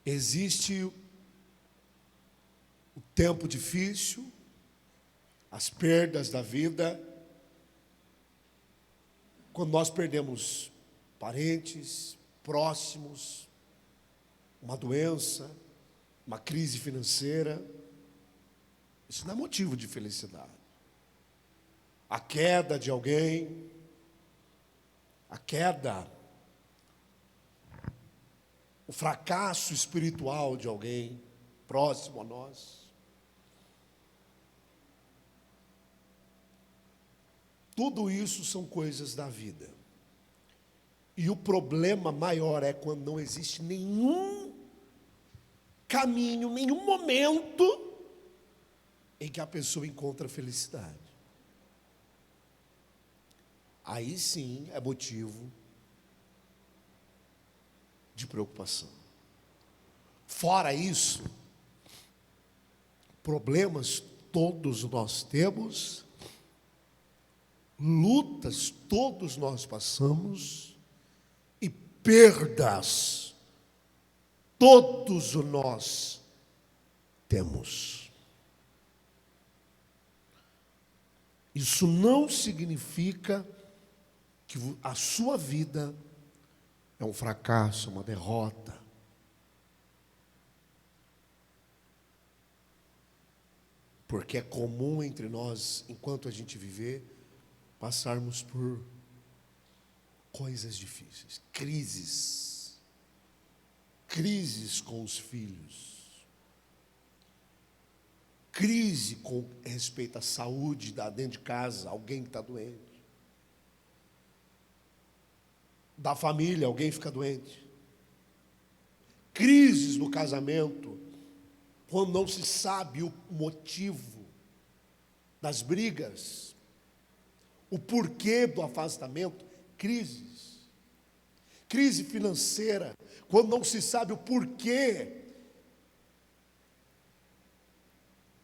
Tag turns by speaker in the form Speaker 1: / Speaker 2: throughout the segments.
Speaker 1: Existe o tempo difícil, as perdas da vida, quando nós perdemos parentes, próximos, uma doença, uma crise financeira. Isso não é motivo de felicidade. A queda de alguém, o fracasso espiritual de alguém próximo a nós. Tudo isso são coisas da vida. E o problema maior é quando não existe nenhum caminho, nenhum momento em que a pessoa encontra felicidade. Aí sim é motivo de preocupação. Fora isso, problemas todos nós temos, lutas todos nós passamos e perdas todos nós temos. Isso não significa que a sua vida é um fracasso, uma derrota. Porque é comum entre nós, enquanto a gente viver, passarmos por coisas difíceis, crises com os filhos, crise com respeito à saúde dentro de casa, alguém que está doente, da família, alguém fica doente, crises no casamento, quando não se sabe o motivo das brigas, o porquê do afastamento, crise financeira, quando não se sabe o porquê.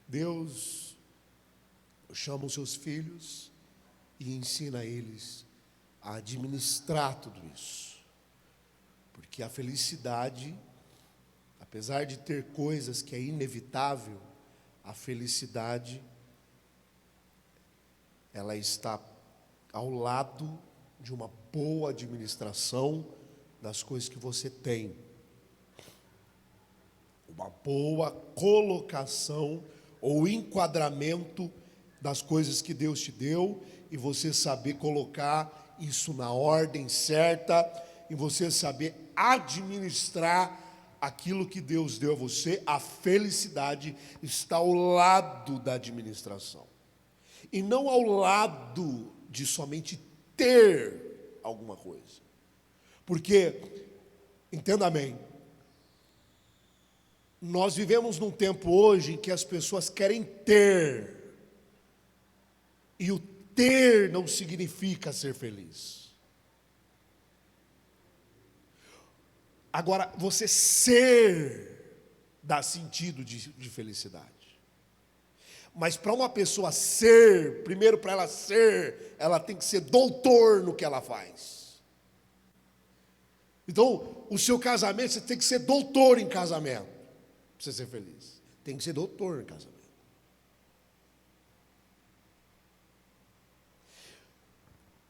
Speaker 1: Deus chama os seus filhos e ensina eles a administrar tudo isso, porque a felicidade, apesar de ter coisas que é inevitável, a felicidade, ela está ao lado de uma boa administração das coisas que você tem, uma boa colocação ou enquadramento das coisas que Deus te deu, e você saber colocar isso na ordem certa, e você saber administrar aquilo que Deus deu a você. A felicidade está ao lado da administração, e não ao lado de somente ter alguma coisa. Porque, entenda bem, nós vivemos num tempo hoje em que as pessoas querem ter, e o ter não significa ser feliz. Agora, você ser dá sentido de felicidade. Mas para uma pessoa ser, primeiro para ela ser, ela tem que ser doutor no que ela faz. Então, o seu casamento, você tem que ser doutor em casamento, para você ser feliz. Tem que ser doutor em casamento.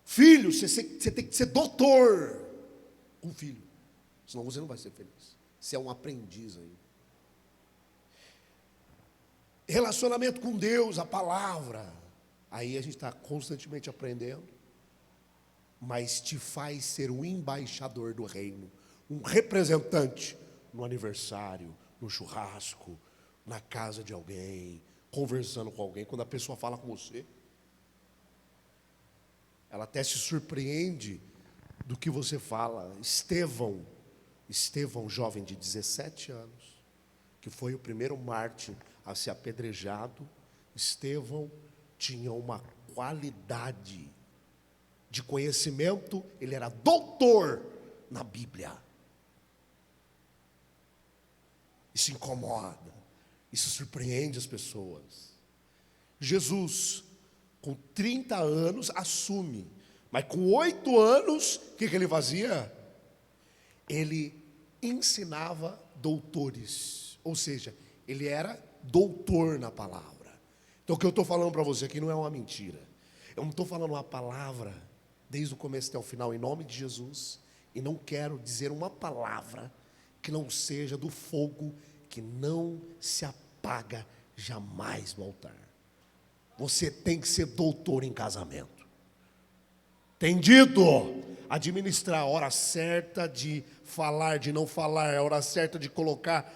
Speaker 1: Filho, você tem que ser doutor com filho, senão você não vai ser feliz. Você é um aprendiz aí. Relacionamento com Deus, a palavra, aí a gente está constantemente aprendendo, mas te faz ser um embaixador do reino, um representante no aniversário, no churrasco, na casa de alguém, conversando com alguém. Quando a pessoa fala com você, ela até se surpreende do que você fala. Estevão, jovem de 17 anos, que foi o primeiro mártir a ser apedrejado, Estevão tinha uma qualidade de conhecimento, ele era doutor na Bíblia. Isso incomoda, isso surpreende as pessoas. Jesus, com 30 anos, assume, mas com 8 anos, o que ele fazia? Ele ensinava doutores, ou seja, ele era doutor na palavra. Então o que eu estou falando para você aqui não é uma mentira. Eu não estou falando uma palavra desde o começo até o final em nome de Jesus, e não quero dizer uma palavra que não seja do fogo que não se apaga jamais no altar. Você tem que ser doutor em casamento. Entendido? Administrar a hora certa de falar, de não falar, a hora certa de colocar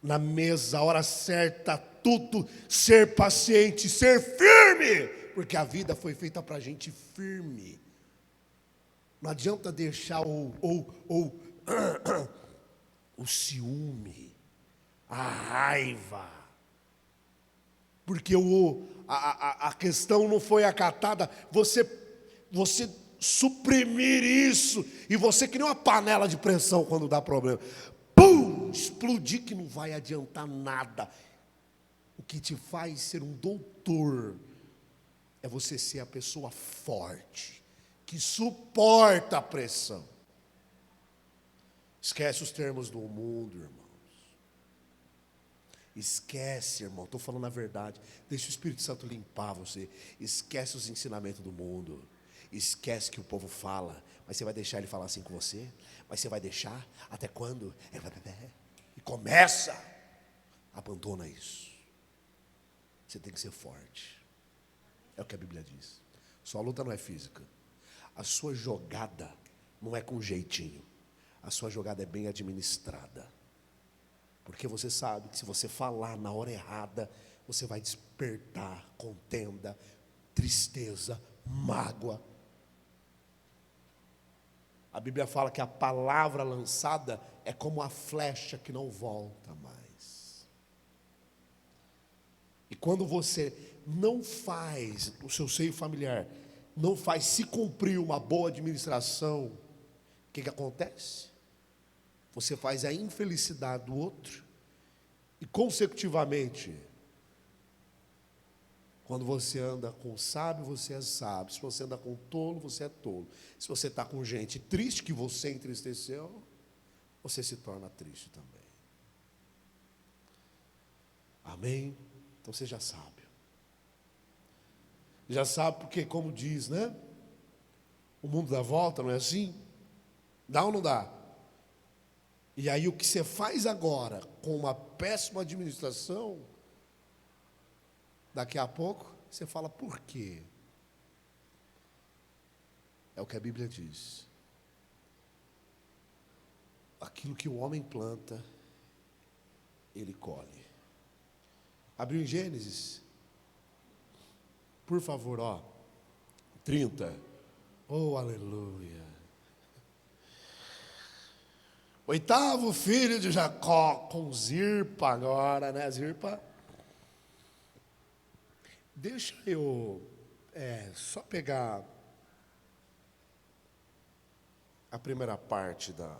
Speaker 1: na mesa, a hora certa, tudo, ser paciente, ser firme, porque a vida foi feita para gente firme. Não adianta deixar o ciúme, a raiva, porque a questão não foi acatada, você suprimir isso, e você que nem uma panela de pressão quando dá problema, pum, explodir que não vai adiantar nada. O que te faz ser um doutor é você ser a pessoa forte, que suporta a pressão. Esquece os termos do mundo, irmãos. Esquece, irmão, estou falando a verdade. Deixa o Espírito Santo limpar você. Esquece os ensinamentos do mundo. Esquece que o povo fala. Mas você vai deixar ele falar assim com você? Mas você vai deixar? Até quando? E começa. Abandona isso. Você tem que ser forte. É o que a Bíblia diz. Sua luta não é física. A sua jogada não é com jeitinho. A sua jogada é bem administrada. Porque você sabe que se você falar na hora errada, você vai despertar contenda, tristeza, mágoa. A Bíblia fala que a palavra lançada é como a flecha que não volta mais. E quando você não faz o seu seio familiar, não faz se cumprir uma boa administração, o que acontece? Você faz a infelicidade do outro, e consecutivamente, quando você anda com sábio, você é sábio. Se você anda com tolo, você é tolo. Se você está com gente triste que você entristeceu, você se torna triste também. Amém? Então seja sábio. Já sabe porque, como diz, né? O mundo dá volta, não é assim? Dá ou não dá? E aí o que você faz agora com uma péssima administração, daqui a pouco você fala, por quê? É o que a Bíblia diz. Aquilo que o homem planta, ele colhe. Abriu em Gênesis? Por favor, 30. Oh, aleluia. 8º filho de Jacó, com Zilpa agora, né? Zilpa. Deixa eu só pegar a primeira parte da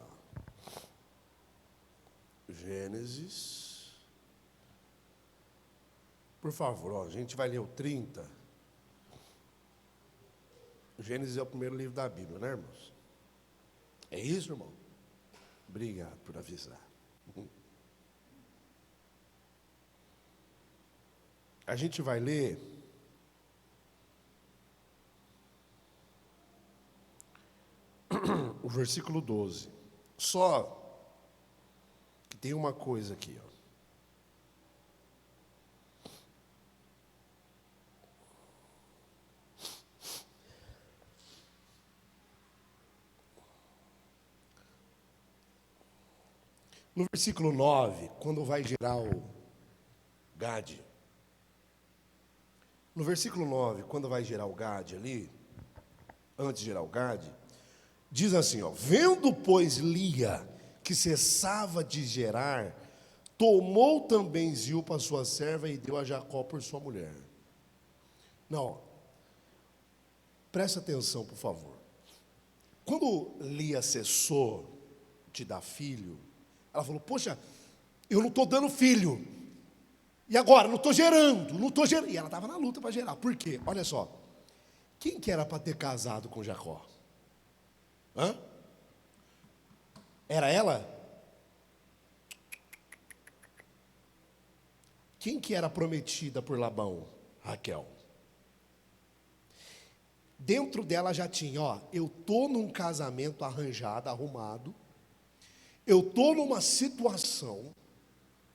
Speaker 1: Gênesis. Por favor, a gente vai ler o 30. Gênesis é o primeiro livro da Bíblia, né, irmãos? É isso, irmão? Obrigado por avisar. A gente vai ler o versículo 12. Só que tem uma coisa aqui, No versículo 9, quando vai gerar o Gade. No versículo 9, quando vai gerar o Gade ali, antes de gerar o Gade, diz assim, vendo, pois, Lia, que cessava de gerar, tomou também Zilpa, sua serva, e deu a Jacó por sua mulher. Não, presta atenção, por favor. Quando Lia cessou de dar filho, ela falou, poxa, eu não estou dando filho. E agora? Não estou gerando. E ela estava na luta para gerar. Por quê? Olha só. Quem que era para ter casado com Jacó? Era ela? Quem que era prometida por Labão? Raquel. Dentro dela já tinha, ó, eu estou num casamento arranjado, arrumado, eu estou numa situação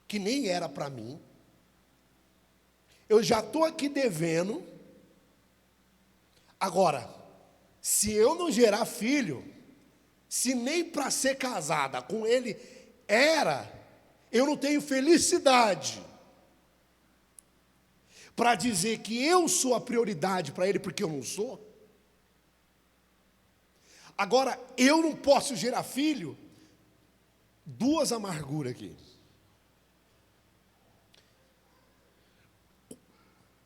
Speaker 1: que nem era para mim, eu já estou aqui devendo, agora, se eu não gerar filho, se nem para ser casada com ele era, eu não tenho felicidade para dizer que eu sou a prioridade para ele, porque eu não sou. Agora, eu não posso gerar filho, duas amarguras aqui.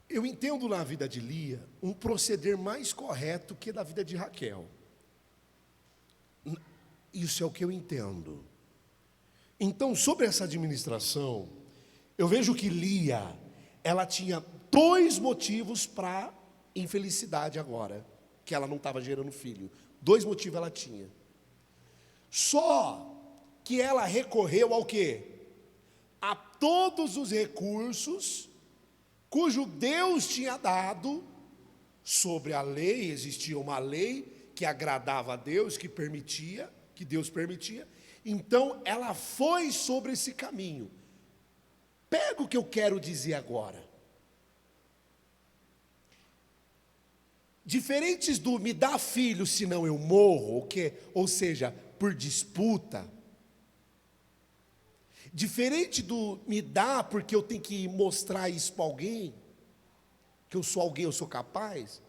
Speaker 1: Eu entendo na vida de Lia um proceder mais correto que na vida de Raquel. Isso é o que eu entendo. Então, sobre essa administração, eu vejo que Lia, ela tinha dois motivos para infelicidade agora, que ela não estava gerando filho. Dois motivos ela tinha. Só que ela recorreu ao quê? A todos os recursos cujo Deus tinha dado sobre a lei. Existia uma lei que agradava a Deus, que permitia, que Deus permitia. Então ela foi sobre esse caminho. Pega o que eu quero dizer agora. Diferentes do me dá filho, senão eu morro, ou seja, por disputa. Diferente do me dá porque eu tenho que mostrar isso para alguém, que eu sou alguém, eu sou capaz.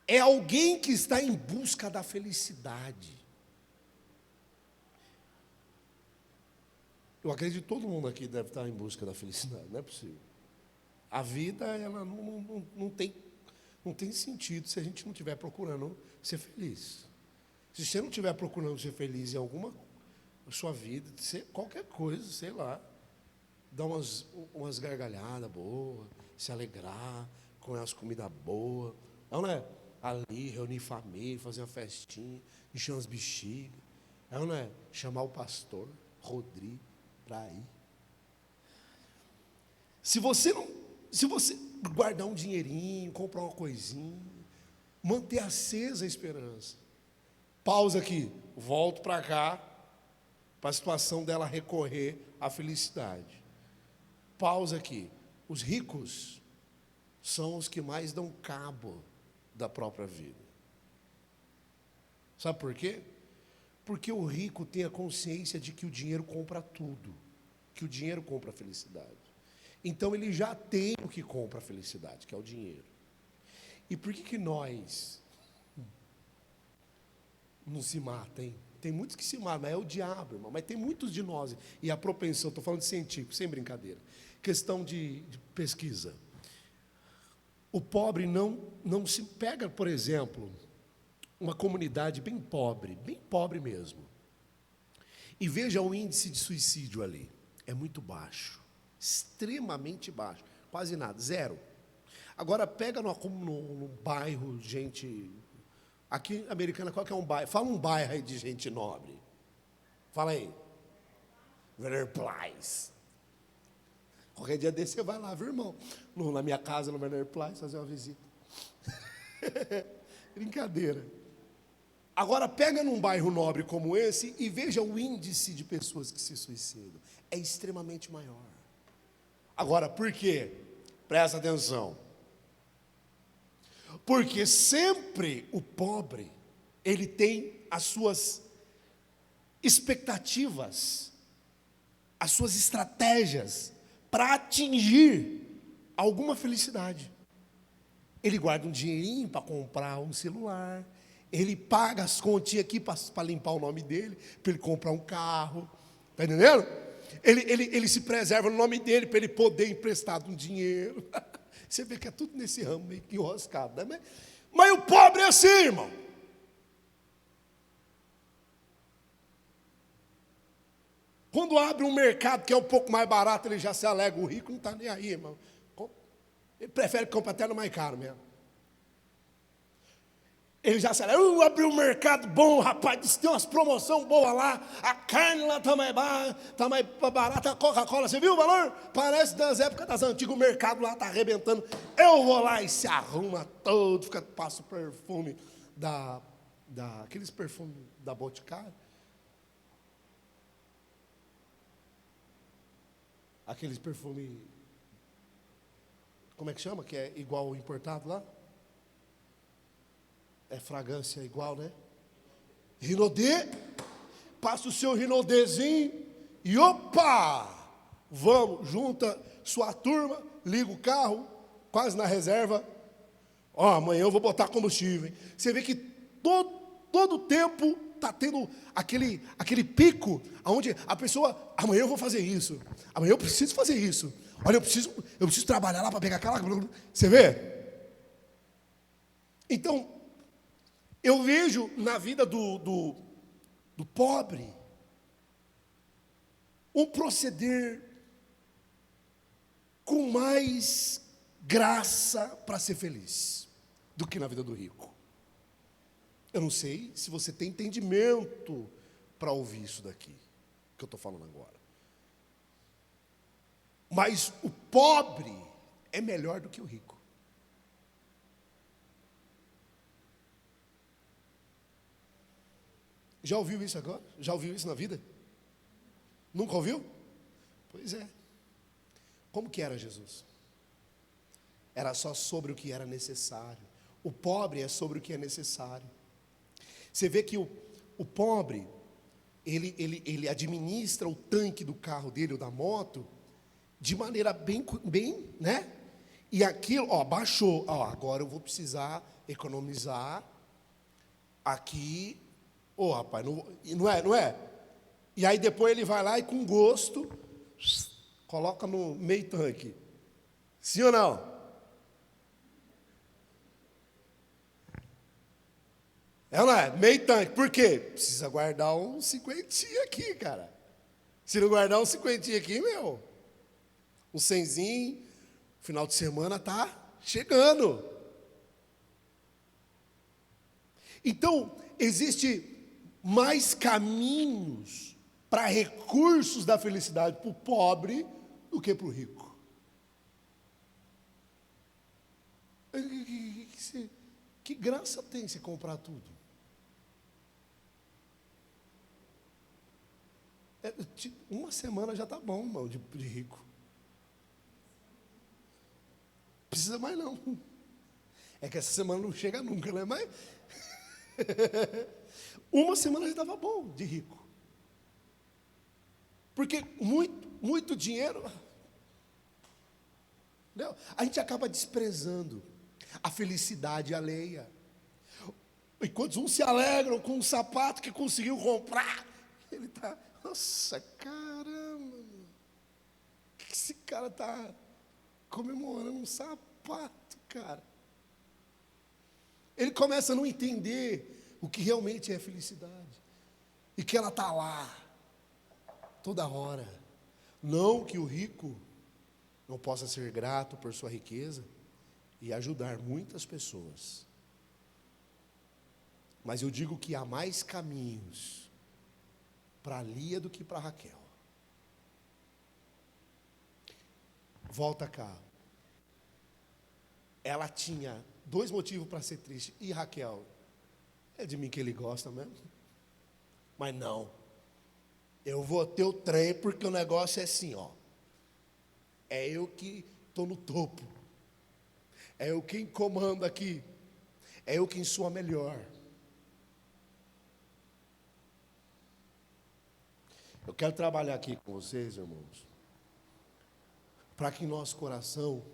Speaker 1: É alguém que está em busca da felicidade. Eu acredito que todo mundo aqui deve estar em busca da felicidade, não é possível. A vida, ela não tem sentido se a gente não estiver procurando ser feliz. Se você não estiver procurando ser feliz em alguma sua vida, ser qualquer coisa, sei lá, dar umas gargalhadas boas, se alegrar, comer umas comidas boas, não é? Ali, reunir família, fazer uma festinha, encher umas bexigas, não é? Chamar o pastor Rodrigo para ir. Se você guardar um dinheirinho, comprar uma coisinha, manter acesa a esperança. Pausa aqui, volto para cá, para a situação dela recorrer à felicidade. Pausa aqui. Os ricos são os que mais dão cabo da própria vida. Sabe por quê? Porque o rico tem a consciência de que o dinheiro compra tudo, que o dinheiro compra a felicidade. Então ele já tem o que compra a felicidade, que é o dinheiro. E por que nós não se mata, hein? Tem muitos que se matam, mas é o diabo, irmão. Mas tem muitos de nós. E a propensão, estou falando de científico, sem brincadeira. Questão de pesquisa. O pobre não se pega, por exemplo, uma comunidade bem pobre mesmo. E veja o índice de suicídio ali. É muito baixo. Extremamente baixo. Quase nada, zero. Agora pega no bairro, gente... Aqui, Americana, qual que é um bairro? Fala um bairro aí de gente nobre. Fala aí. Werner Place. Qualquer dia desse você vai lá, viu, irmão? Na minha casa, no Werner Place, fazer uma visita. Brincadeira. Agora, pega num bairro nobre como esse e veja o índice de pessoas que se suicidam. É extremamente maior. Agora, por quê? Presta atenção. Porque sempre o pobre, ele tem as suas expectativas, as suas estratégias para atingir alguma felicidade. Ele guarda um dinheirinho para comprar um celular, ele paga as continhas aqui para limpar o nome dele, para ele comprar um carro, está entendendo? Ele se preserva no nome dele para ele poder emprestar um dinheiro. Você vê que é tudo nesse ramo meio que enroscado, né? Mas o pobre é assim, irmão. Quando abre um mercado que é um pouco mais barato, ele já se alegra. O rico não está nem aí, irmão. Ele prefere comprar até no mais caro mesmo. Ele já acelera, abriu um mercado bom, rapaz, disse que tem umas promoções boas lá, a carne lá está mais barata, a Coca-Cola, você viu o valor? Parece das épocas das antigas, o mercado lá está arrebentando. Eu vou lá e se arruma todo, passa o perfume aqueles perfumes da Boticário. Aqueles perfumes, como é que chama? Que é igual o importado lá? É fragrância igual, né? Rinodê, passa o seu rinodêzinho e opa! Vamos, junta sua turma, liga o carro, quase na reserva. Ó, amanhã eu vou botar combustível, hein? Você vê que todo tempo está tendo aquele pico, onde a pessoa, amanhã eu vou fazer isso, amanhã eu preciso fazer isso, olha, eu preciso trabalhar lá para pegar aquela. Você vê? Então, eu vejo na vida do pobre um proceder com mais graça para ser feliz do que na vida do rico. Eu não sei se você tem entendimento para ouvir isso daqui que eu estou falando agora. Mas o pobre é melhor do que o rico. Já ouviu isso agora? Já ouviu isso na vida? Nunca ouviu? Pois é. Como que era Jesus? Era só sobre o que era necessário. O pobre é sobre o que é necessário. Você vê que o pobre, ele administra o tanque do carro dele ou da moto de maneira bem, né? E aquilo, ó, baixou. Ó, agora eu vou precisar economizar aqui. Ô, rapaz, não é? E aí depois ele vai lá e com gosto coloca no meio tanque. Sim ou não? É ou não é? Meio tanque. Por quê? Precisa guardar uns 50 aqui, cara. Se não guardar uns 50 aqui, meu, um 100zinho, final de semana tá chegando. Então, existe mais caminhos para recursos da felicidade para o pobre do que para o rico. Que graça tem você comprar tudo? Uma semana já está bom, irmão, de rico. Precisa mais não. É que essa semana não chega nunca, né? Mas uma semana já estava bom de rico. Porque muito dinheiro, não, a gente acaba desprezando a felicidade alheia. Enquanto uns se alegram com um sapato que conseguiu comprar, ele está, nossa, caramba, o que esse cara está comemorando um sapato, cara? Ele começa a não entender o que realmente é felicidade. E que ela está lá, toda hora. Não que o rico não possa ser grato por sua riqueza e ajudar muitas pessoas. Mas eu digo que há mais caminhos para Lia do que para Raquel. Volta cá. Ela tinha 2 motivos para ser triste. E Raquel, é de mim que ele gosta mesmo. Mas não. Eu vou ter o trem porque o negócio é assim, ó. É eu que estou no topo. É eu quem comanda aqui. É eu quem sou a melhor. Eu quero trabalhar aqui com vocês, irmãos, para que em nosso coração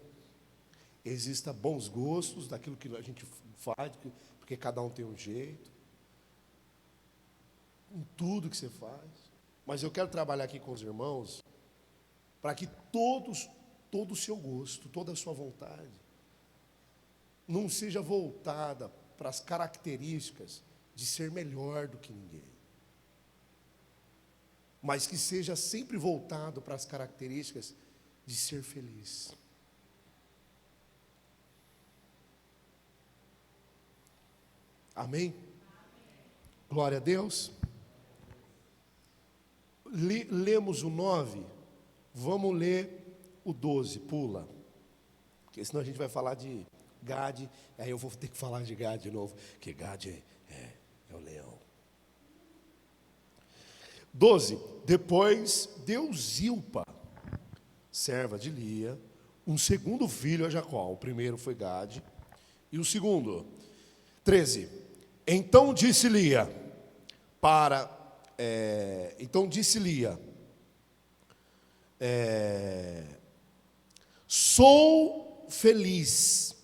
Speaker 1: exista bons gostos daquilo que a gente faz, porque cada um tem um jeito, em tudo que você faz. Mas eu quero trabalhar aqui com os irmãos para que todo o seu gosto, toda a sua vontade não seja voltada para as características de ser melhor do que ninguém, mas que seja sempre voltado para as características de ser feliz. Amém? Glória a Deus. Lemos o 9, vamos ler o 12, pula. Porque senão a gente vai falar de Gade, aí eu vou ter que falar de Gade de novo, que Gade é o leão. 12, depois deu Zilpa, serva de Lia, um segundo filho a Jacó. O primeiro foi Gade, e o segundo. 13, então disse Lia, sou feliz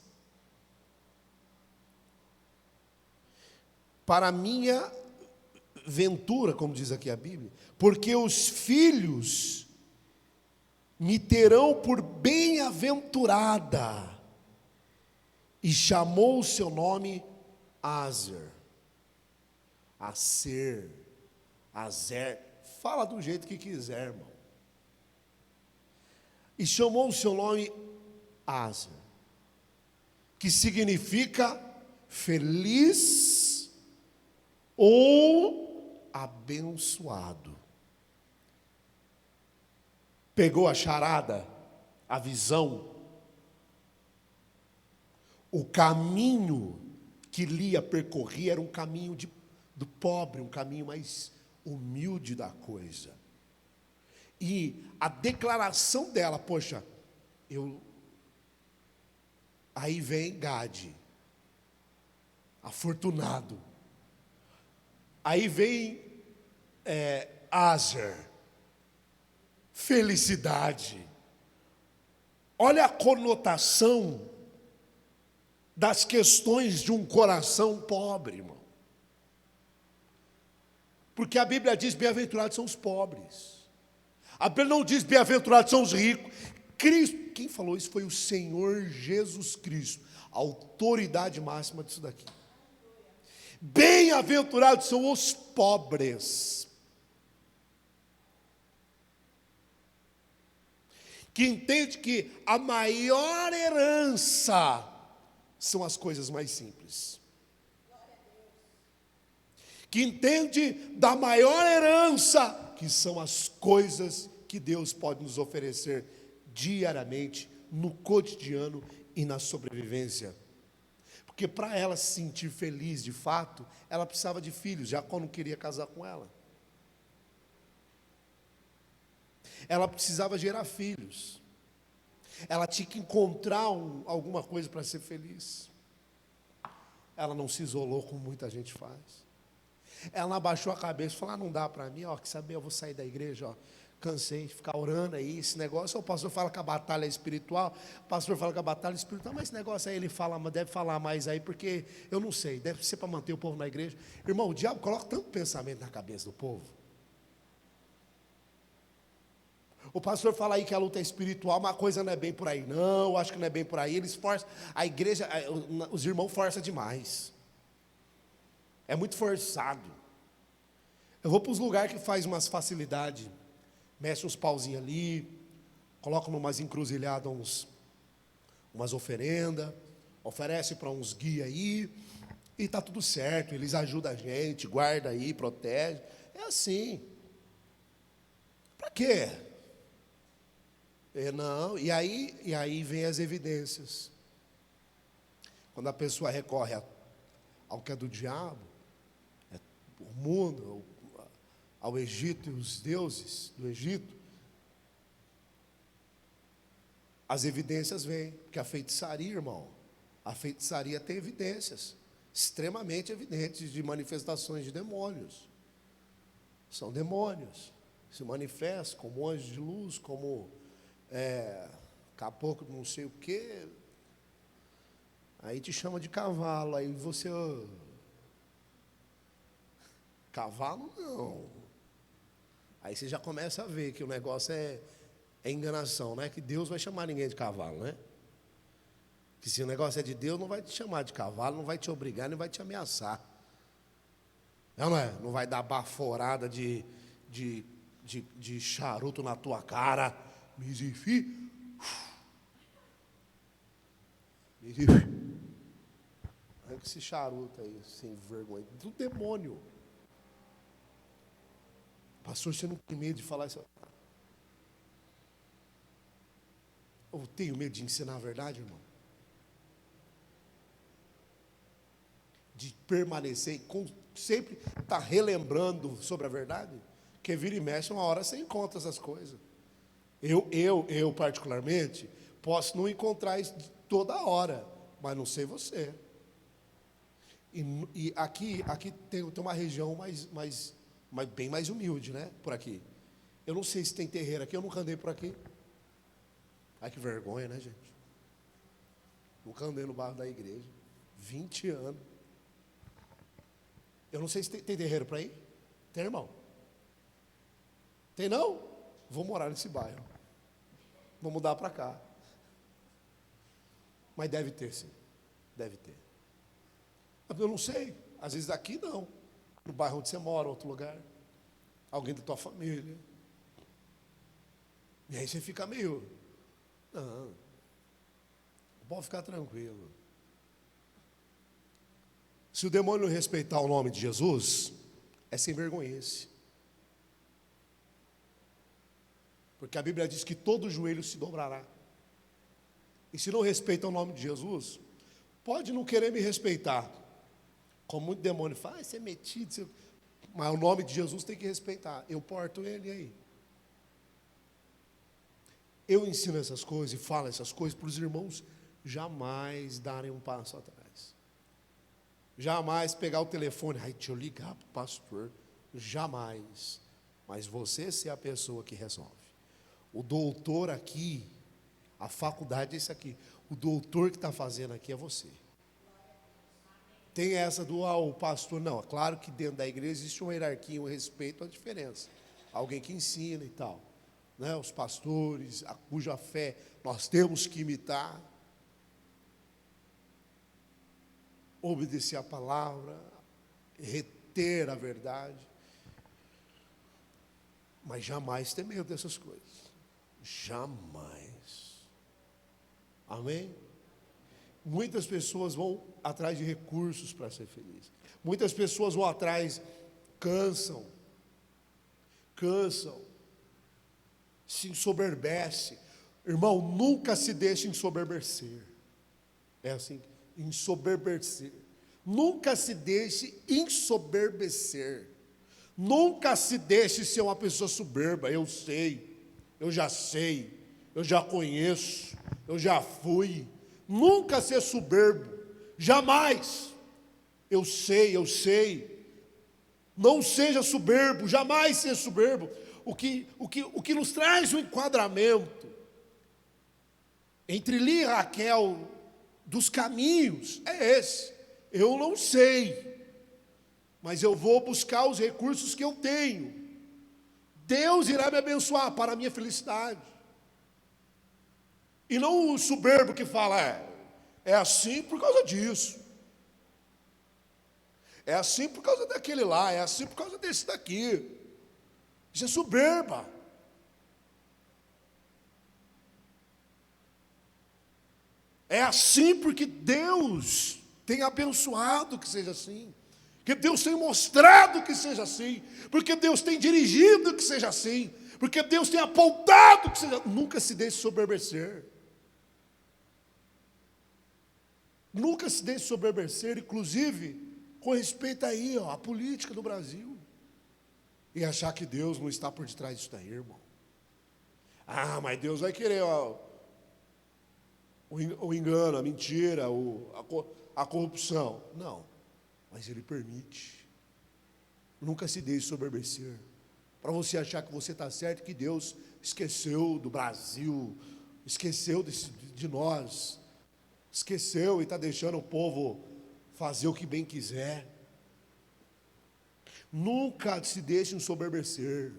Speaker 1: para a minha ventura, como diz aqui a Bíblia, porque os filhos me terão por bem-aventurada, e chamou o seu nome Azer, Azer, fala do jeito que quiser, irmão. E chamou o seu nome Azer, que significa feliz ou abençoado. Pegou a charada, a visão, o caminho que Lia percorria era um caminho do pobre, um caminho mais humilde da coisa. E a declaração dela, poxa, aí vem Gade, afortunado. Aí vem Azer, felicidade. Olha a conotação das questões de um coração pobre, irmão. Porque a Bíblia diz: bem-aventurados são os pobres. A Bíblia não diz: bem-aventurados são os ricos. Cristo, quem falou isso foi o Senhor Jesus Cristo, a autoridade máxima disso daqui. Bem-aventurados são os pobres, que entende que a maior herança são as coisas mais simples, que entende da maior herança, que são as coisas que Deus pode nos oferecer diariamente, no cotidiano e na sobrevivência. Porque para ela se sentir feliz de fato, ela precisava de filhos. Jacó não queria casar com ela. Ela precisava gerar filhos. Ela tinha que encontrar alguma coisa para ser feliz. Ela não se isolou como muita gente faz. Ela não abaixou a cabeça e falou: não dá para mim, quer saber, eu vou sair da igreja, cansei de ficar orando aí, esse negócio. O pastor fala que a batalha é espiritual, o pastor fala que a batalha é espiritual, mas esse negócio aí ele deve falar mais aí, porque eu não sei, deve ser para manter o povo na igreja. Irmão, o diabo coloca tanto pensamento na cabeça do povo. O pastor fala aí que a luta é espiritual, mas a coisa não é bem por aí, não, acho que não é bem por aí. Eles forçam, a igreja, os irmãos forçam demais. É muito forçado. Eu vou para os lugares que faz umas facilidades, mexe uns pauzinhos ali, coloca numas encruzilhadas umas oferendas, oferece para uns guias aí, e está tudo certo, eles ajudam a gente, guarda aí, protege. É assim. Para quê? Não, e aí vem as evidências. Quando a pessoa recorre ao que é do diabo, o mundo, ao Egito e os deuses do Egito, as evidências vêm. Porque a feitiçaria, irmão, a feitiçaria tem evidências extremamente evidentes de manifestações de demônios. São demônios, se manifestam como anjos de luz, como caboclo não sei o quê. Aí te chama de cavalo, aí você... Cavalo não. Aí você já começa a ver que o negócio é enganação, não é que Deus vai chamar ninguém de cavalo, né? Que se o negócio é de Deus, não vai te chamar de cavalo, não vai te obrigar, nem vai te ameaçar. Não é? Não vai dar baforada de charuto na tua cara. Misifi. Arranca esse charuto aí, sem vergonha. Do demônio. Pastor, você não tem medo de falar isso? Eu tenho medo de ensinar a verdade, irmão? De permanecer, sempre estar relembrando sobre a verdade? Porque vira e mexe, uma hora você encontra essas coisas. Eu particularmente, posso não encontrar isso toda hora, mas não sei você. E aqui tem uma região bem mais humilde, né? Por aqui. Eu não sei se tem terreiro aqui, eu nunca andei por aqui. Ai, que vergonha, né, gente? Nunca andei no bairro da igreja. 20 anos. Eu não sei se tem terreiro para ir. Tem, irmão? Tem não? Vou morar nesse bairro. Vou mudar para cá. Mas deve ter, sim. Deve ter. Eu não sei. Às vezes aqui não. No bairro onde você mora, outro lugar. Alguém da tua família. E aí você fica meio... Não. Pode ficar tranquilo. Se o demônio respeitar o nome de Jesus, é sem vergonhice. Porque a Bíblia diz que todo joelho se dobrará. E se não respeita o nome de Jesus, pode não querer me respeitar. Como muito demônio fala, você é metido. Mas o nome de Jesus tem que respeitar. Eu porto ele aí. Eu ensino essas coisas e falo essas coisas para os irmãos jamais darem um passo atrás. Jamais pegar o telefone, deixa eu ligar para o pastor. Jamais. Mas você ser a pessoa que resolve. O doutor aqui, a faculdade é isso aqui. O doutor que está fazendo aqui é você. Tem essa do o pastor, não. É claro que dentro da igreja existe uma hierarquia, um respeito, uma diferença. Alguém que ensina e tal. Né? Os pastores, cuja fé nós temos que imitar. Obedecer a palavra, reter a verdade. Mas jamais ter medo dessas coisas. Jamais. Amém? Muitas pessoas vão atrás de recursos para ser feliz. Muitas pessoas vão atrás, cansam, se ensoberbece. Irmão, nunca se deixe ensoberbecer. É assim, ensoberbecer. Nunca se deixe ensoberbecer. Nunca se deixe ser uma pessoa soberba. Eu sei, eu já conheço, eu já fui. Nunca ser soberbo, jamais. Eu sei. Não seja soberbo, jamais seja soberbo. O que nos traz o enquadramento entre Lia e Raquel dos caminhos é esse. Eu não sei, mas eu vou buscar os recursos que eu tenho. Deus irá me abençoar para a minha felicidade. E não o soberbo que fala, é assim por causa disso. É assim por causa daquele lá, é assim por causa desse daqui. Isso é soberba. É assim porque Deus tem abençoado que seja assim. Porque Deus tem mostrado que seja assim. Porque Deus tem dirigido que seja assim. Porque Deus tem apontado que seja. Nunca se deixe soberbecer. Nunca se deixe soberbecer, inclusive, com respeito aí, à política do Brasil. E achar que Deus não está por detrás disso daí, irmão. Mas Deus vai querer, o engano, a mentira, a corrupção. Não, mas Ele permite. Nunca se deixe soberbecer. Para você achar que você está certo, que Deus esqueceu do Brasil, esqueceu de nós, esqueceu e está deixando o povo fazer o que bem quiser. Nunca se deixe ensoberbecer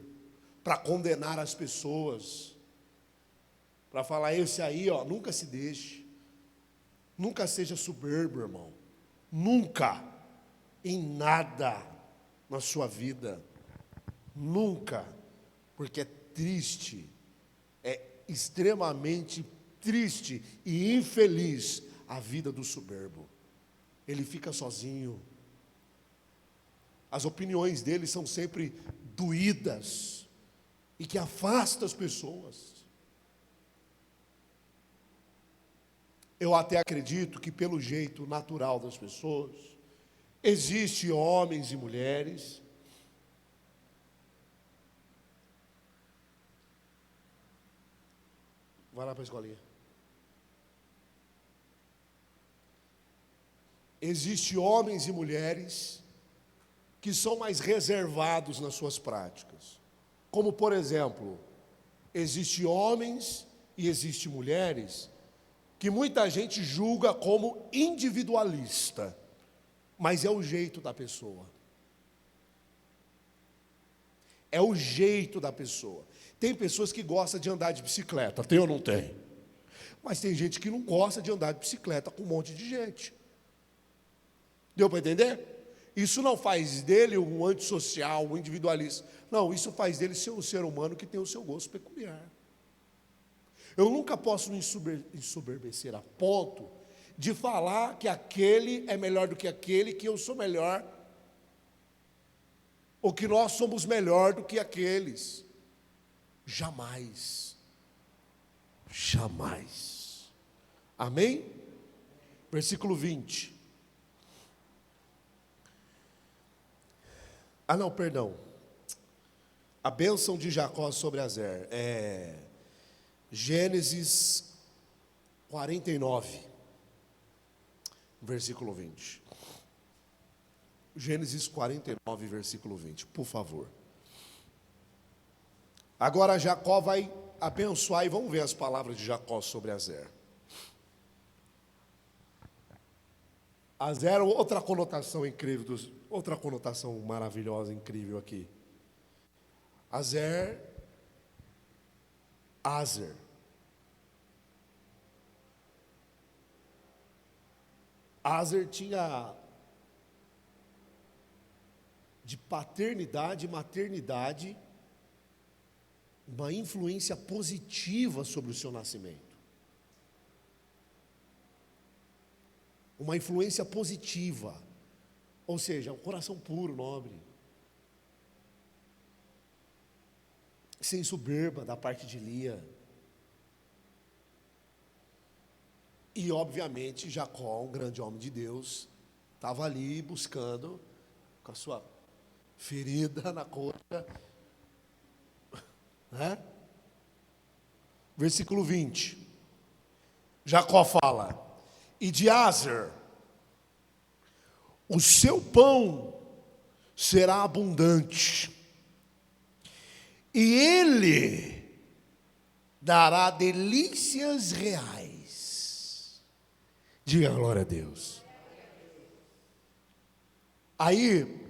Speaker 1: para condenar as pessoas, para falar esse aí, nunca se deixe. Nunca seja soberbo, irmão. Nunca, em nada na sua vida. Nunca, porque é triste, é extremamente triste e infeliz a vida do soberbo. ele fica sozinho. As opiniões dele são sempre doídas e que afastam as pessoas. Eu até acredito que pelo jeito natural das pessoas, existem homens e mulheres vai lá para a escolinha. Existem homens e mulheres que são mais reservados nas suas práticas. Como, por exemplo, existem homens e existem mulheres que muita gente julga como individualista, mas é o jeito da pessoa. É o jeito da pessoa. Tem pessoas que gostam de andar de bicicleta, tem ou não tem? Mas tem gente que não gosta de andar de bicicleta com um monte de gente. Deu para entender? Isso não faz dele um antissocial, um individualista. Não, isso faz dele ser um ser humano que tem o seu gosto peculiar. Eu nunca posso me ensoberbecer a ponto de falar que aquele é melhor do que aquele, que eu sou melhor, ou que nós somos melhor do que aqueles. Jamais. Jamais. Amém? Versículo 20. Não, perdão. A bênção de Jacó sobre Azer. Gênesis 49, versículo 20. Gênesis 49, versículo 20, por favor. Agora Jacó vai abençoar e vamos ver as palavras de Jacó sobre Azer. Azer, outra conotação incrível, outra conotação maravilhosa, incrível aqui. Azer. Azer tinha de paternidade e maternidade uma influência positiva sobre o seu nascimento. Uma influência positiva, ou seja, um coração puro, nobre, sem soberba da parte de Lia. E obviamente Jacó, um grande homem de Deus, estava ali buscando, com a sua ferida na coxa, né? Versículo 20, Jacó fala: e de Azer, o seu pão será abundante, e ele dará delícias reais. Diga glória a Deus. Aí,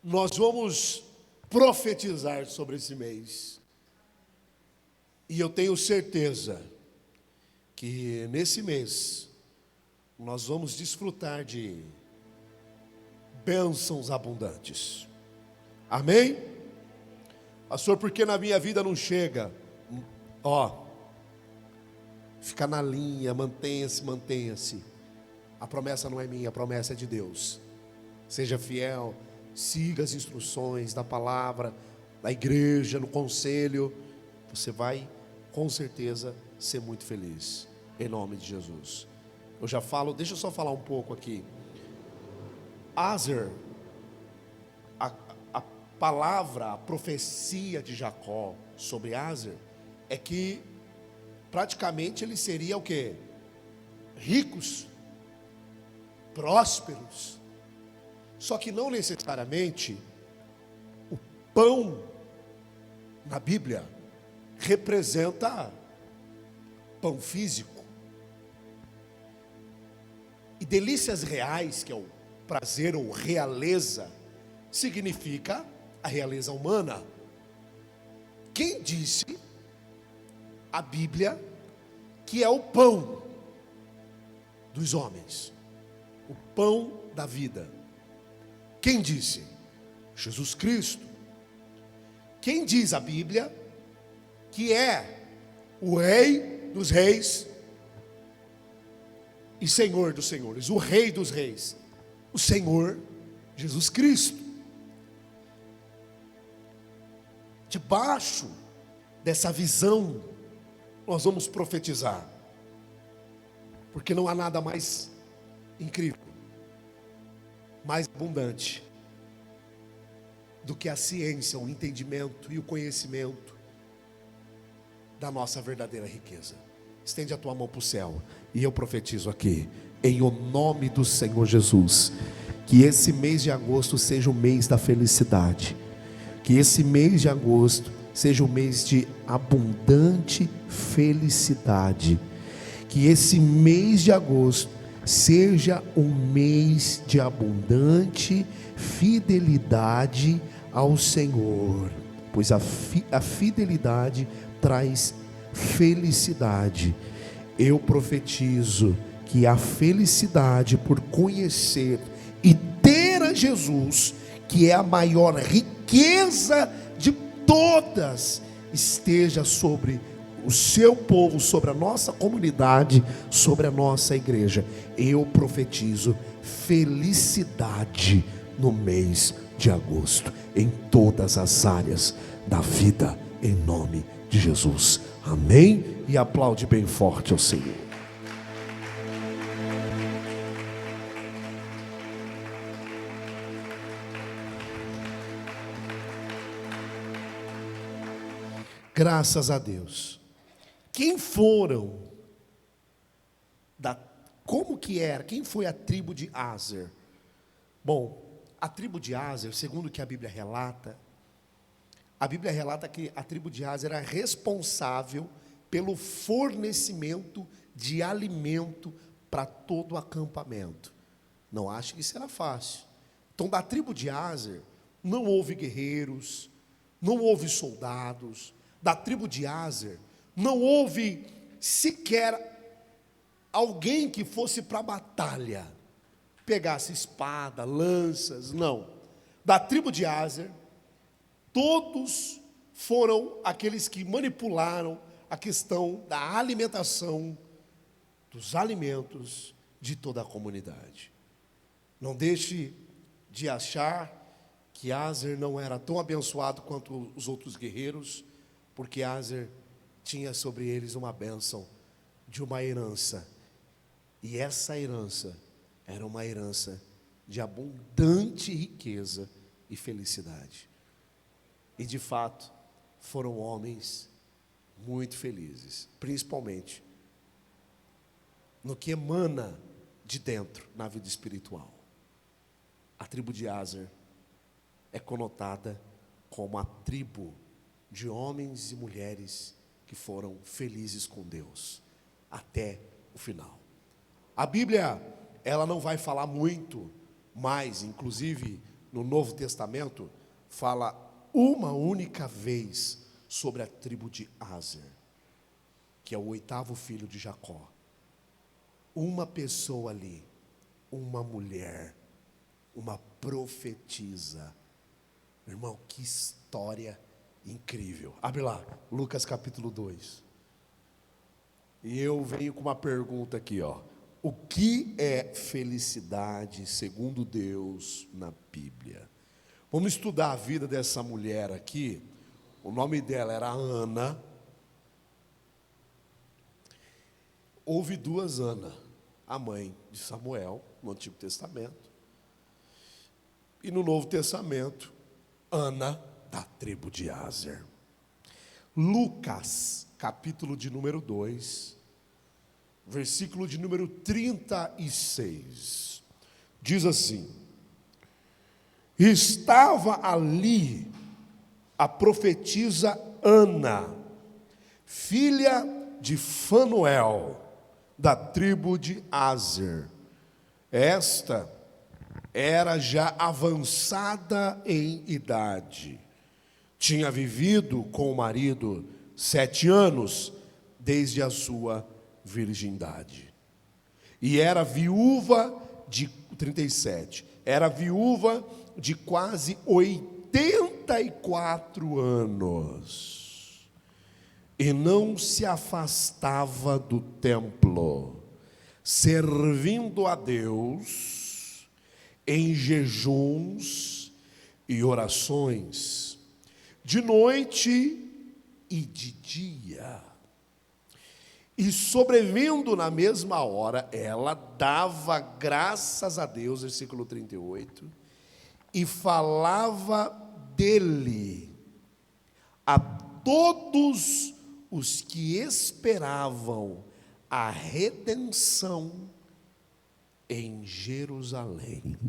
Speaker 1: nós vamos profetizar sobre esse mês, e eu tenho certeza que nesse mês nós vamos desfrutar de bênçãos abundantes. Amém? Pastor, porque na minha vida não chega? Fica na linha, mantenha-se. A promessa não é minha, a promessa é de Deus. Seja fiel, siga as instruções da palavra, da igreja, no conselho. Você vai, com certeza, ser muito feliz. Em nome de Jesus. Eu já falo, deixa eu só falar um pouco aqui. Azer, a palavra, a profecia de Jacó sobre Azer é que praticamente ele seria o quê? Ricos, prósperos. Só que não necessariamente o pão na Bíblia representa pão físico. E delícias reais, que é o prazer ou realeza, significa a realeza humana. Quem disse a Bíblia que é o pão dos homens, o pão da vida? Quem disse? Jesus Cristo. Quem diz a Bíblia que é o Rei dos Reis e Senhor dos senhores, o Rei dos reis, o Senhor Jesus Cristo. Debaixo dessa visão, nós vamos profetizar, porque não há nada mais incrível, mais abundante do que a ciência, o entendimento e o conhecimento da nossa verdadeira riqueza. Estende a tua mão para o céu e eu profetizo aqui, em o nome do Senhor Jesus, que esse mês de agosto seja o mês da felicidade, que esse mês de agosto seja um mês de abundante felicidade, que esse mês de agosto seja um mês de abundante fidelidade ao Senhor, pois a fidelidade traz felicidade. Eu profetizo que a felicidade por conhecer e ter a Jesus, que é a maior riqueza de todas, esteja sobre o seu povo, sobre a nossa comunidade, sobre a nossa igreja. Eu profetizo felicidade no mês de agosto, em todas as áreas da vida, em nome de Jesus. Amém? E aplaude bem forte ao Senhor. Graças a Deus. Quem foram como que era? Quem foi a tribo de Aser? Bom, a tribo de Aser, segundo o que a Bíblia relata que a tribo de Aser era responsável pelo fornecimento de alimento para todo o acampamento. Não acho que isso era fácil. Então, da tribo de Aser não houve guerreiros, não houve soldados. Da tribo de Aser não houve sequer alguém que fosse para a batalha, pegasse espada, lanças, não. Da tribo de Aser, todos foram aqueles que manipularam a questão da alimentação, dos alimentos de toda a comunidade. Não deixe de achar que Aser não era tão abençoado quanto os outros guerreiros, porque Aser tinha sobre eles uma bênção de uma herança. E essa herança era uma herança de abundante riqueza e felicidade. E de fato, foram homens muito felizes, principalmente no que emana de dentro, na vida espiritual. A tribo de Aser é conotada como a tribo de homens e mulheres que foram felizes com Deus até o final. A Bíblia, ela não vai falar muito mais, inclusive no Novo Testamento, fala uma única vez sobre a tribo de Aser, que é o 8º filho de Jacó. Uma pessoa ali, uma mulher, uma profetisa. Irmão, que história incrível. Abre lá, Lucas capítulo 2. E eu venho com uma pergunta aqui, ó. O que é felicidade segundo Deus na Bíblia? Vamos estudar a vida dessa mulher aqui. O nome dela era Ana. Houve 2 Ana, a mãe de Samuel, no Antigo Testamento. E no Novo Testamento, Ana, da tribo de Aser. Lucas, capítulo de número 2, versículo de número 36. Diz assim: estava ali a profetisa Ana, filha de Fanuel, da tribo de Aser. Esta era já avançada em idade. Tinha vivido com o marido 7 anos, desde a sua virgindade. E era viúva de 37. Era viúva de quase 84 anos. E não se afastava do templo, servindo a Deus em jejuns e orações, de noite e de dia. E sobrevindo na mesma hora, ela dava graças a Deus, versículo 38, e falava dele a todos os que esperavam a redenção em Jerusalém.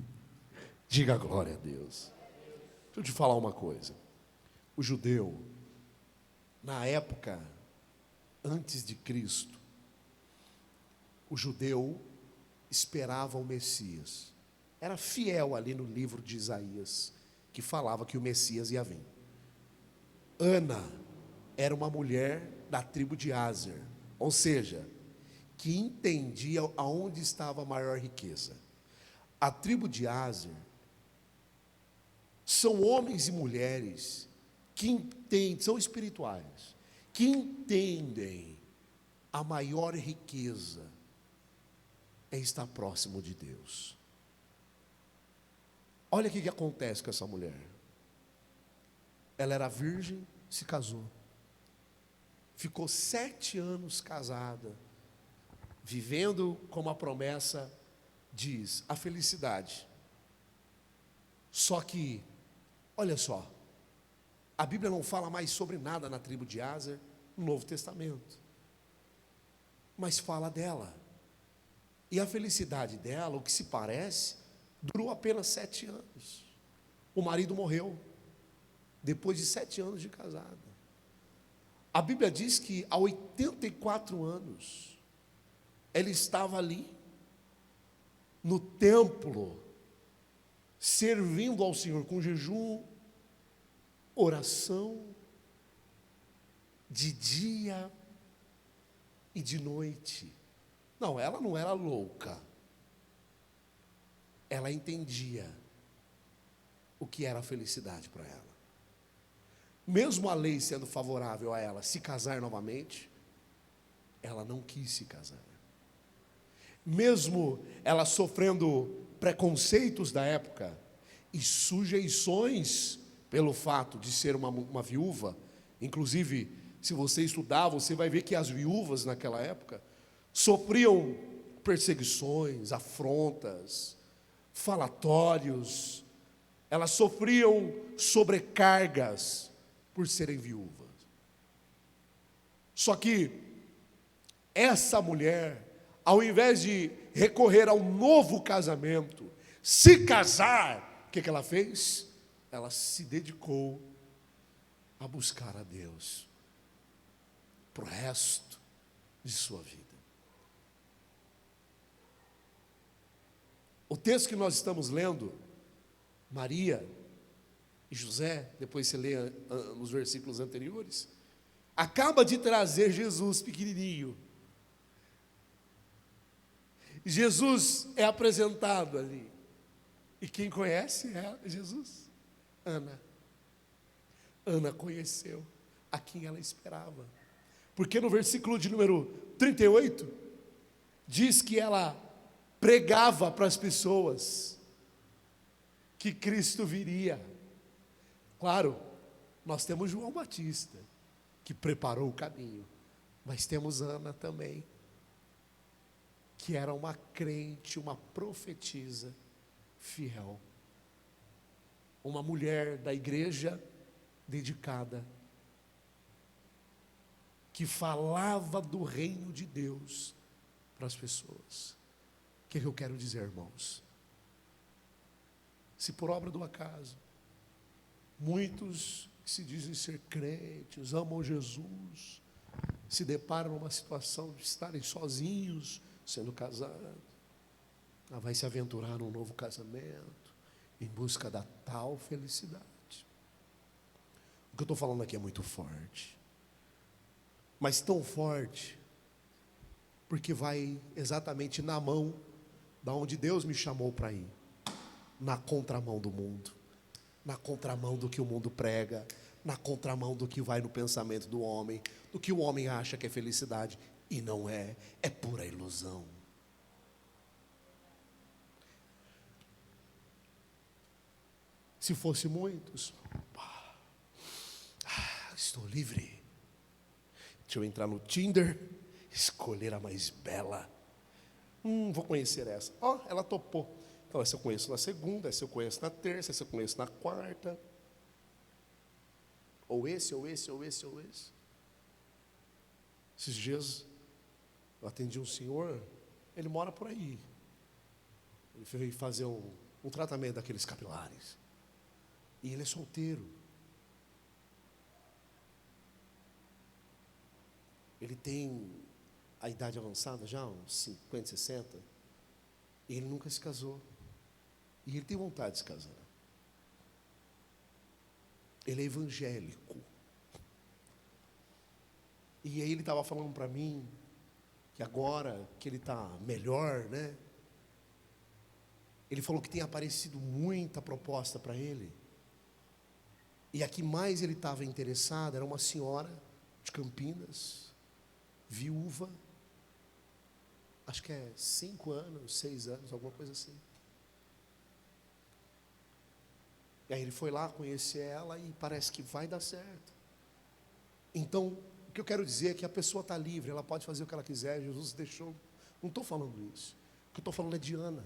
Speaker 1: Diga glória a Deus. Deixa eu te falar uma coisa. O judeu, na época antes de Cristo, o judeu esperava o Messias. Era fiel ali no livro de Isaías, que falava que o Messias ia vir. Ana era uma mulher da tribo de Aser, ou seja, que entendia aonde estava a maior riqueza. A tribo de Aser são homens e mulheres que entendem, são espirituais, que entendem a maior riqueza é estar próximo de Deus. Olha o que acontece com essa mulher. Ela era virgem, se casou. Ficou 7 anos casada, vivendo como a promessa diz, a felicidade. Só que, olha só, a Bíblia não fala mais sobre nada na tribo de Aser no Novo Testamento, mas fala dela. E a felicidade dela, o que se parece, durou apenas 7 anos. O marido morreu depois de 7 anos de casada. A Bíblia diz que há 84 anos ela estava ali no templo, servindo ao Senhor com jejum, oração, de dia e de noite. Não, ela não era louca. Ela entendia o que era a felicidade para ela. Mesmo a lei sendo favorável a ela se casar novamente, ela não quis se casar. Mesmo ela sofrendo preconceitos da época e sujeições pelo fato de ser uma viúva, inclusive, se você estudar, você vai ver que as viúvas naquela época sofriam perseguições, afrontas, falatórios, elas sofriam sobrecargas por serem viúvas. Só que essa mulher, ao invés de recorrer ao novo casamento, se casar, o que ela fez? Ela se dedicou a buscar a Deus para o resto de sua vida. O texto que nós estamos lendo, Maria e José, depois você lê nos versículos anteriores, acaba de trazer Jesus pequenininho. Jesus é apresentado ali. E quem conhece é Jesus? Ana. Ana conheceu a quem ela esperava. Porque no versículo de número 38, diz que ela pregava para as pessoas que Cristo viria. Claro, nós temos João Batista, que preparou o caminho, mas temos Ana também, que era uma crente, uma profetisa fiel, uma mulher da igreja dedicada, que falava do reino de Deus para as pessoas. O que eu quero dizer, irmãos? Se por obra do acaso, muitos que se dizem ser crentes, amam Jesus, se deparam numa situação de estarem sozinhos, sendo casados, vai se aventurar num novo casamento, em busca da tal felicidade. O que eu estou falando aqui é muito forte, mas tão forte, porque vai exatamente na mão da onde Deus me chamou para ir, na contramão do mundo, na contramão do que o mundo prega, na contramão do que vai no pensamento do homem, do que o homem acha que é felicidade, e não é, é pura ilusão. Se fosse muitos, estou livre. Deixa eu entrar no Tinder, escolher a mais bela. Vou conhecer essa. Ela topou. Então, essa eu conheço na segunda, essa eu conheço na terça, essa eu conheço na quarta. Ou esse, ou esse, ou esse, ou esse. Esses dias, eu atendi um senhor, ele mora por aí. Ele veio fazer um tratamento daqueles capilares. E ele é solteiro. Ele tem a idade avançada já, uns 50, 60. E ele nunca se casou. E ele tem vontade de se casar. Ele é evangélico. E aí ele estava falando para mim que agora que ele está melhor, né? Ele falou que tem aparecido muita proposta para ele. E a que mais ele estava interessado era uma senhora de Campinas, viúva, acho que é 5 anos, 6 anos, alguma coisa assim. E aí ele foi lá conhecer ela e parece que vai dar certo. Então, o que eu quero dizer é que a pessoa está livre, ela pode fazer o que ela quiser, Jesus deixou. Não estou falando isso. O que eu estou falando é de Ana.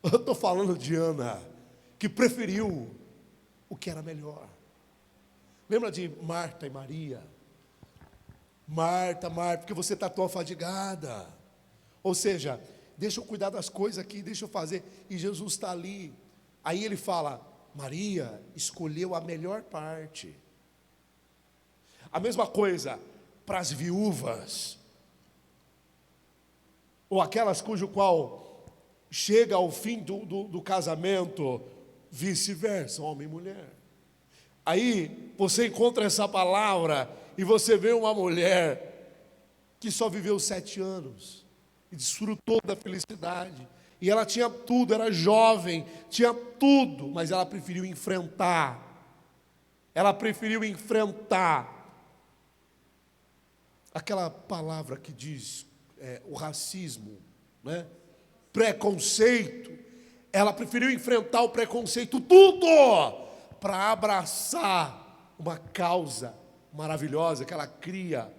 Speaker 1: Eu estou falando de Ana, que preferiu o que era melhor. Lembra de Marta e Maria? Marta, porque você está tão afadigada. Ou seja, deixa eu cuidar das coisas aqui, deixa eu fazer. E Jesus está ali. Aí ele fala, Maria escolheu a melhor parte. A mesma coisa para as viúvas, ou aquelas cujo qual chega ao fim do casamento, vice-versa, homem e mulher. Aí você encontra essa palavra e você vê uma mulher que só viveu 7 anos e desfrutou da felicidade. E ela tinha tudo, era jovem, tinha tudo, mas ela preferiu enfrentar. Ela preferiu enfrentar aquela palavra que diz o racismo, né? Preconceito. Ela preferiu enfrentar o preconceito, tudo, para abraçar uma causa maravilhosa que ela cria,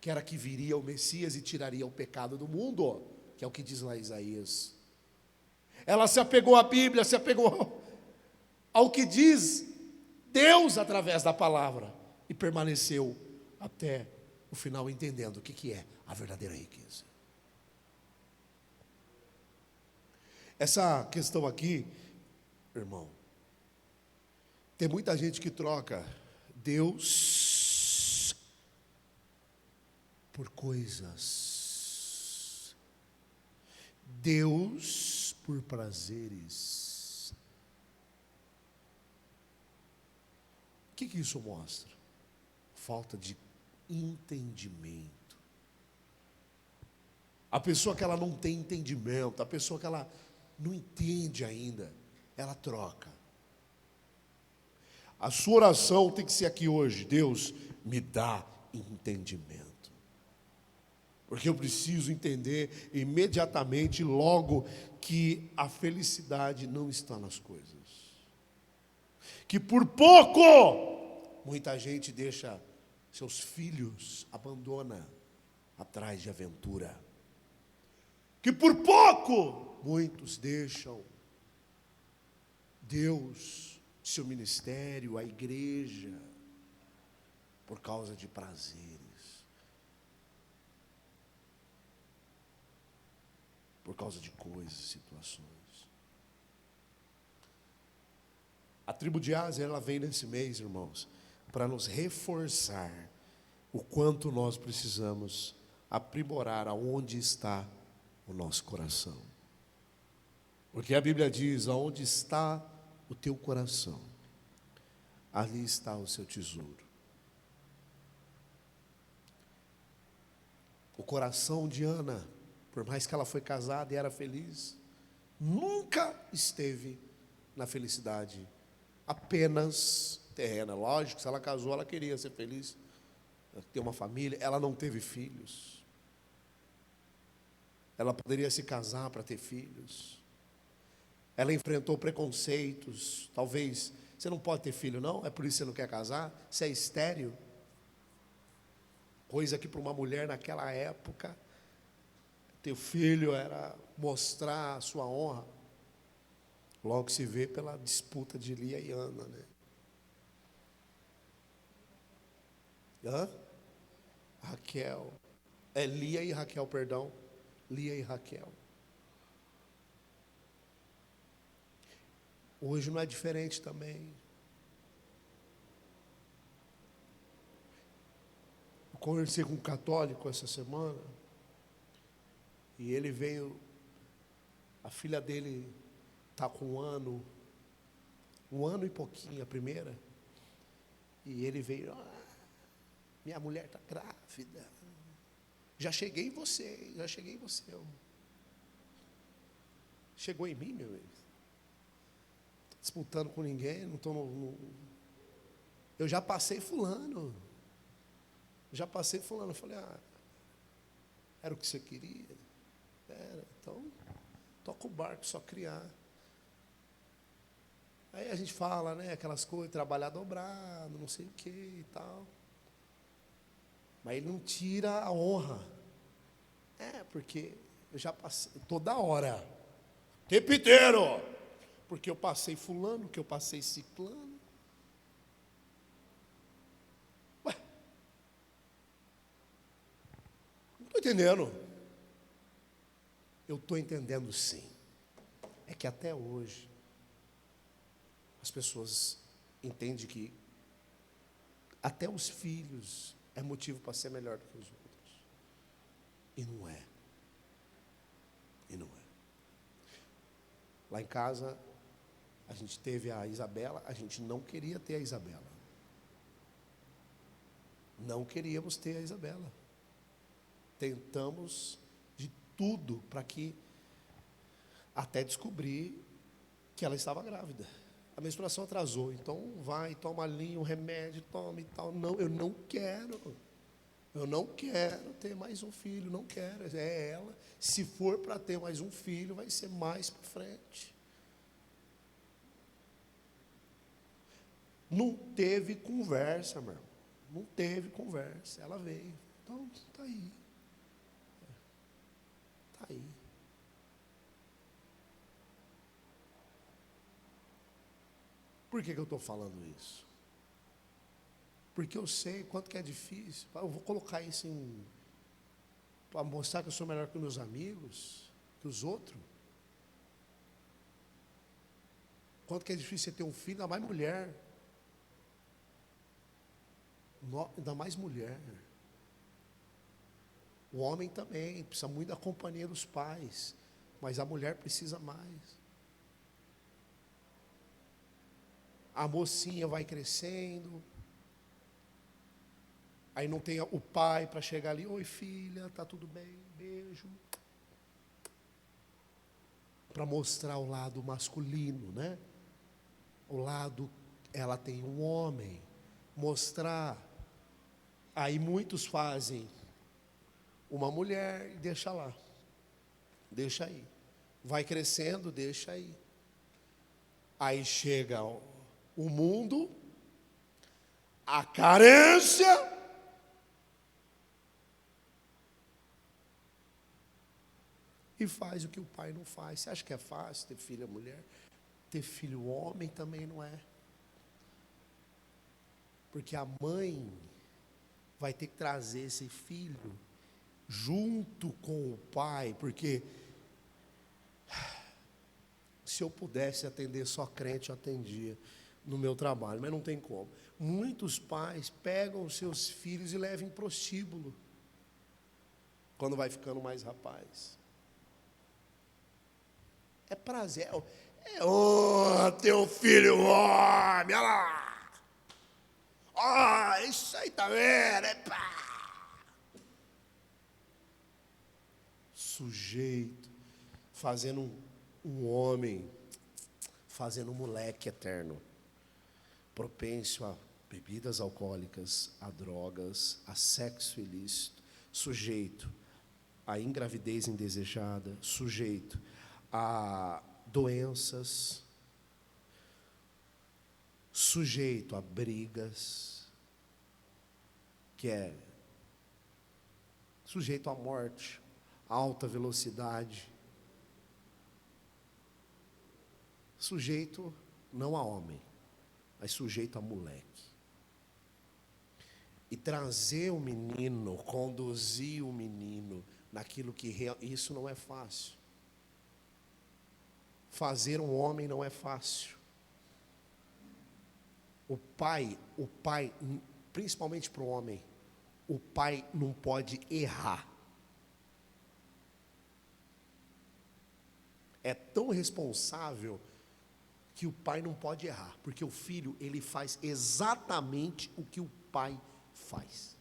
Speaker 1: que era que viria o Messias e tiraria o pecado do mundo, que é o que diz lá Isaías. Ela se apegou à Bíblia, se apegou ao que diz Deus através da palavra e permaneceu até o final entendendo o que é a verdadeira riqueza. Essa questão aqui, irmão, tem muita gente que troca Deus por coisas, Deus por prazeres. O que isso mostra? Falta de entendimento. A pessoa que ela não tem entendimento, a pessoa que ela não entende ainda, ela troca. A sua oração tem que ser aqui hoje: Deus, me dá entendimento, porque eu preciso entender imediatamente, logo, que a felicidade não está nas coisas, que por pouco muita gente deixa seus filhos, abandona atrás de aventura, que por pouco muitos deixam Deus, seu ministério, a igreja, por causa de prazeres, por causa de coisas, situações. A tribo de Áser, ela vem nesse mês, irmãos, para nos reforçar o quanto nós precisamos aprimorar aonde está o nosso coração. Porque a Bíblia diz: aonde está o teu coração, ali está o seu tesouro. O coração de Ana, por mais que ela foi casada e era feliz, nunca esteve na felicidade apenas terrena. Lógico, se ela casou, ela queria ser feliz, ter uma família. Ela não teve filhos. Ela poderia se casar para ter filhos. Ela enfrentou preconceitos. Talvez, você não pode ter filho não? É por isso que você não quer casar? Você é estéril? Coisa que para uma mulher naquela época, ter filho era mostrar a sua honra. Logo se vê pela disputa de Lia e Ana, né? Hã? Raquel. É Lia e Raquel, perdão. Lia e Raquel. Hoje não é diferente também. Eu conversei com um católico essa semana. E ele veio, a filha dele está com um ano e pouquinho, a primeira. E ele veio, minha mulher está grávida. Já cheguei em você. Chegou em mim, meu amigo. Estou disputando com ninguém, não estou Eu já passei fulano. Eu falei, era o que você queria? Era, então, toca o barco, só criar. Aí a gente fala, né, aquelas coisas, trabalhar dobrado, não sei o que e tal. Mas ele não tira a honra. Porque eu já passei, toda hora, tempo inteiro, porque eu passei fulano, que eu passei ciclano. Ué, não estou entendendo. Eu estou entendendo sim. É que até hoje, as pessoas entendem que até os filhos é motivo para ser melhor do que os outros. E não é. Lá em casa, a gente teve a Isabela, a gente não queria ter a Isabela. Não queríamos ter a Isabela. Tentamos de tudo para que, até descobrir que ela estava grávida. A menstruação atrasou, então vai, toma ali um remédio, toma e tal. Não, eu não quero. Eu não quero ter mais um filho, não quero. É ela. Se for para ter mais um filho, vai ser mais para frente. Não teve conversa, meu irmão. Não teve conversa. Ela veio. Então, está aí. Está aí. Por que eu estou falando isso? Porque eu sei quanto que é difícil. Eu vou colocar isso para mostrar que eu sou melhor que meus amigos, que os outros. Quanto que é difícil você ter um filho, ainda mais mulher. Ainda mais mulher. O homem também precisa muito da companhia dos pais, mas a mulher precisa mais. A mocinha vai crescendo, aí não tem o pai para chegar ali, oi filha, tá tudo bem, beijo. Para mostrar o lado masculino, né? O lado, ela tem um homem, mostrar. Aí muitos fazem uma mulher e deixa lá, deixa aí. Vai crescendo, deixa aí. Aí chega o mundo, a carência, e faz o que o pai não faz. Você acha que é fácil ter filha mulher? Ter filho homem também não é. Porque a mãe vai ter que trazer esse filho junto com o pai, porque se eu pudesse atender só crente, eu atendia no meu trabalho, mas não tem como. Muitos pais pegam os seus filhos e levam em prostíbulo, quando vai ficando mais rapaz. É prazer, teu filho homem, olha lá. Isso aí tá vendo? Sujeito, fazendo um homem, fazendo um moleque eterno, propenso a bebidas alcoólicas, a drogas, a sexo ilícito, sujeito a ingravidez indesejada, sujeito a doenças, sujeito a brigas, sujeito à morte, alta velocidade, sujeito não a homem, mas sujeito a moleque. E trazer o menino, conduzir o menino naquilo que isso não é fácil. Fazer um homem não é fácil. O pai, principalmente para o homem, o pai não pode errar. É tão responsável que o pai não pode errar, porque o filho, ele faz exatamente o que o pai faz.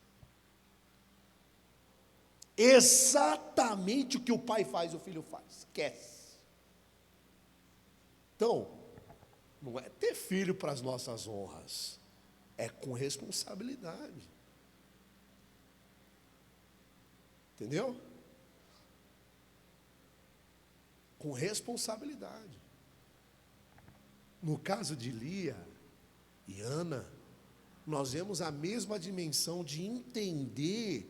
Speaker 1: Exatamente o que o pai faz, o filho faz. Esquece. Então, não é ter filho para as nossas honras, é com responsabilidade. Entendeu? Com responsabilidade. No caso de Lia e Ana, nós vemos a mesma dimensão de entender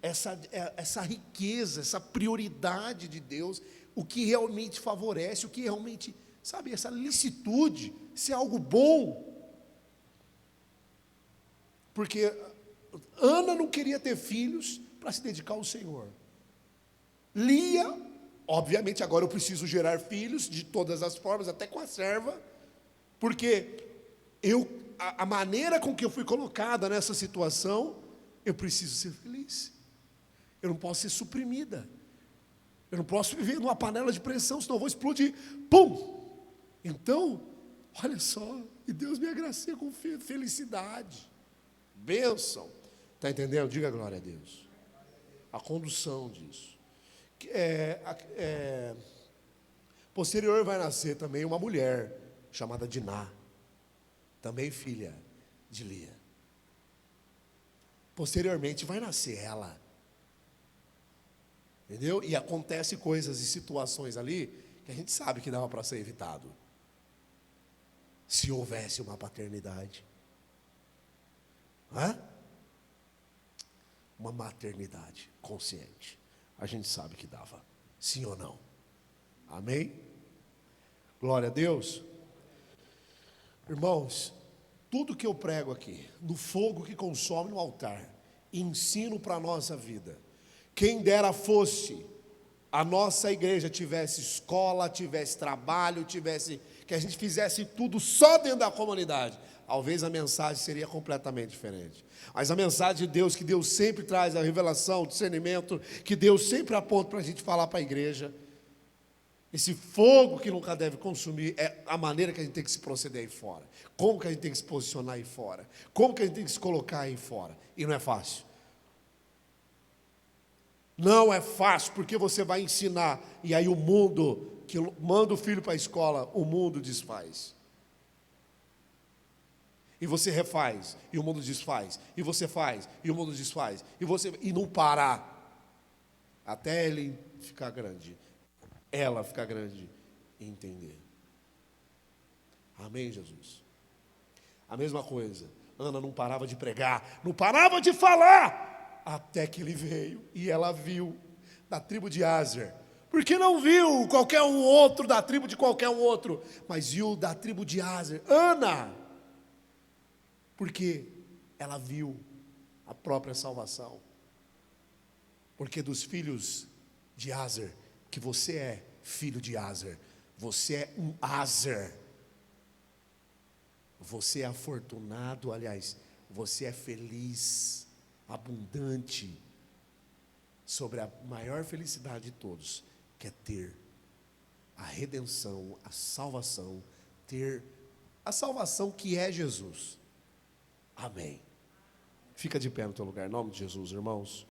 Speaker 1: essa riqueza, essa prioridade de Deus, o que realmente favorece, o que realmente, sabe, essa licitude, se é algo bom. Porque Ana não queria ter filhos para se dedicar ao Senhor. Lia, obviamente, agora eu preciso gerar filhos de todas as formas, até com a serva, porque a maneira com que eu fui colocada nessa situação, eu preciso ser feliz. Eu não posso ser suprimida. Eu não posso viver numa panela de pressão, senão eu vou explodir. Pum! Então, olha só, e Deus me agracia com felicidade, bênção. Está entendendo? Diga glória a Deus. A condução disso. Posterior vai nascer também uma mulher chamada Diná, também filha de Lia. Posteriormente vai nascer ela. Entendeu? E acontece coisas e situações ali que a gente sabe que dava para ser evitado, se houvesse uma paternidade. Uma maternidade consciente. A gente sabe que dava, sim ou não? Amém? Glória a Deus. Irmãos, tudo que eu prego aqui, no fogo que consome no altar, ensino para a nossa vida. Quem dera fosse a nossa igreja tivesse escola, tivesse trabalho, que a gente fizesse tudo só dentro da comunidade. Talvez a mensagem seria completamente diferente. Mas a mensagem de Deus, que Deus sempre traz a revelação, o discernimento, que Deus sempre aponta para a gente falar para a igreja, esse fogo que nunca deve consumir, é a maneira que a gente tem que se proceder aí fora. Como que a gente tem que se posicionar aí fora. Como que a gente tem que se colocar aí fora. E não é fácil. Não é fácil, porque você vai ensinar, e aí o mundo, que manda o filho para a escola, o mundo desfaz. E você refaz, e o mundo desfaz. E você faz, e o mundo desfaz. E não parar, até ele ficar grande, ela ficar grande e entender. Amém, Jesus? A mesma coisa, Ana não parava de pregar, não parava de falar, até que ele veio, e ela viu, da tribo de Aser. Porque não viu qualquer um outro, da tribo de qualquer um outro, mas viu da tribo de Aser, Ana. Porque ela viu a própria salvação. Porque dos filhos de Aser, que você é filho de Aser, você é um Aser. Você é afortunado, aliás, você é feliz, abundante, sobre a maior felicidade de todos, que é ter a redenção, a salvação, ter a salvação que é Jesus. Amém. Fica de pé no teu lugar, em nome de Jesus, irmãos.